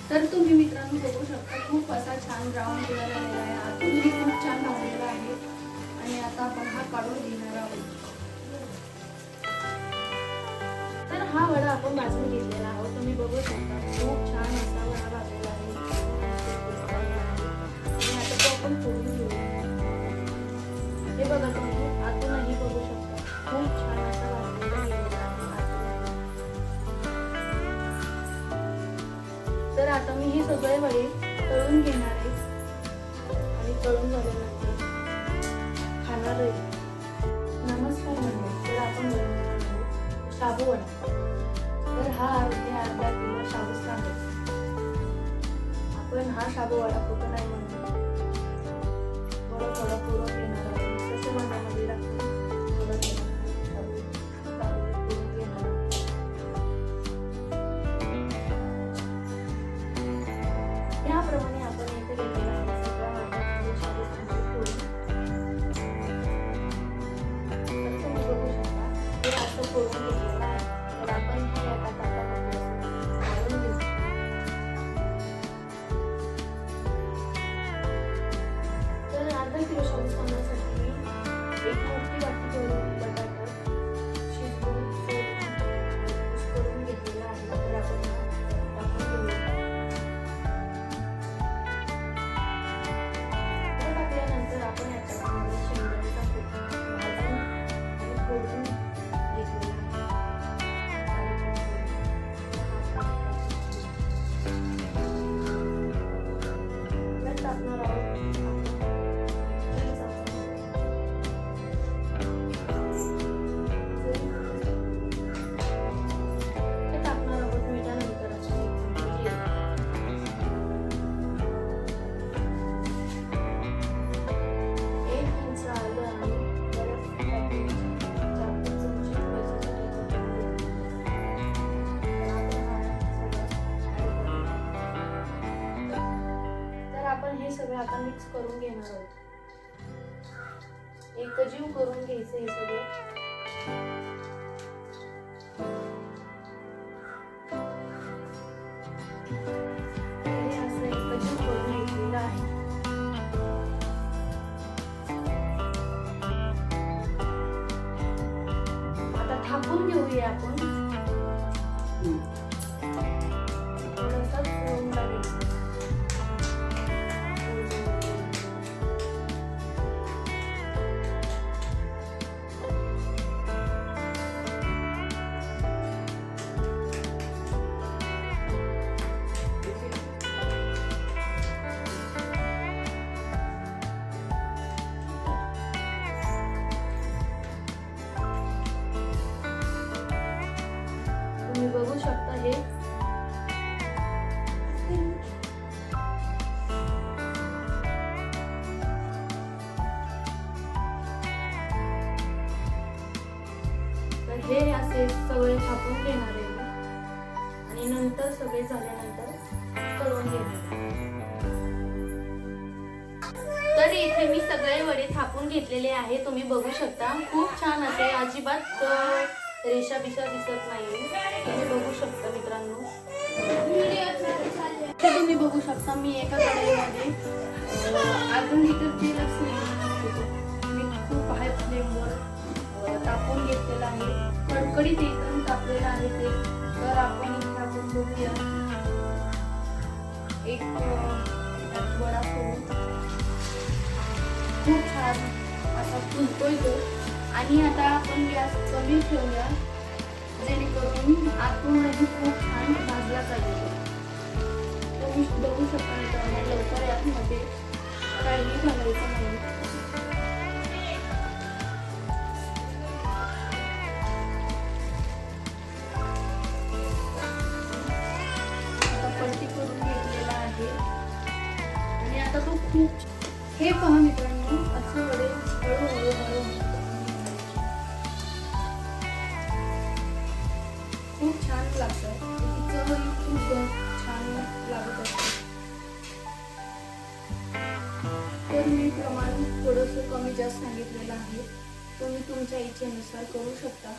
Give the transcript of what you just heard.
तर तुम्ही मित्रांनो बघू शकता खूप असा छान ब्राऊन कलर आलेला आहे, आतूनही खूप छान भाजलेला आहे. आणि आता आपण हा काढून घेणार आहोत. तर हा वडा आपण भाजून घेतलेला आहोत. तुम्ही बघू शकता खूप छान असा वडा भाजलेला आहे. आणि आता तो आपण फोडून घेऊया. हे बघा तुम्ही आतूनही बघू शकता खूप छान असा भाजलेला गेलेला आहे आतूनही. तर आता मी हे सगळे वडे तळून घेणार आहे आणि तळून झाल्यानंतर खाणार आहे. नमस्कार मंडळी, तर आपण बनवणार आहोत शाबू वडा. तर हा अर्धा किलो शाबूच टाकायचा. आपण हा शाबू वडा कुठं नाही म्हणतो, थोडं थोडं पुरून घेणार आहोत. तसे मनामध्ये लागतं थोडं थोडं शाबू पुरून घेणार आहोत. याप्रमाणे आपण इथे घेतलेला आहे सगळा वाटा शाबू पुरून. तर तुम्ही बघू शकता हे असं पुरून घेतलेलं आहे. तर आपण हे एका ताटामध्ये काढून घेऊ. तर अर्धा किलो शाबू बनवण्यासाठी एक मोठी वाटी भरून बटाटा शिजवून करून घेतलेला आहे. तर आपण टाकून घेऊया. टाकल्यानंतर आपण याच्यामध्ये शेंगदाण्याचा कूट भाजून आणि फोडून घेतलेला आहे. टाकणार आहोत आपण हे सगळं आता मिक्स करून घेणार आहोत. एकजीव करून घ्यायचं हे सगळं. हे असं एकजीव करून घेतलेलं आहे. आता थापून घेऊया आपण. थोडंसं फोडून लागेल. तुम्ही बघू शकता हे तर हे असे सगळे थापून घेणार आहे आणि नंतर सगळे झाल्यानंतर तळून घेणार. तर इथे मी सगळे वडे थापून घेतलेले आहे. तुम्ही बघू शकता खूप छान असे, अजिबात रेषा बिषा दिसत नाही. तुम्ही बघू शकता मित्रांनो. तुम्ही बघू शकता मी एका कढईमध्ये अर्धा लिटर तेल मी खूप हाय फ्लेमवर तापवून घेतलेलं आहे. कडकडीत एकदम तापलेलं आहे तेल. तर आपण इथे आपण बघूया एक वडा सोडून खूप छान असा फुलतोय तो. आणि आता आपण गॅस कमी ठेवूया जेणेकरून आतूनही खूप छान भाजला जाईल. तुम्ही बघू शकता मित्रांनो लवकर यामध्ये काहीही घालायचं नाही. आता पलटी करून घेतलेला आहे आणि आता तो खूप हे पहा मित्रांनो असे वडे हळूहळू खूप छान लागतं. चवही खूप छान लागत असते. तर मी प्रमाण थोडंसं कमी जास्त सांगितलेलं आहे. तुम्ही तुमच्या इच्छेनुसार करू शकता.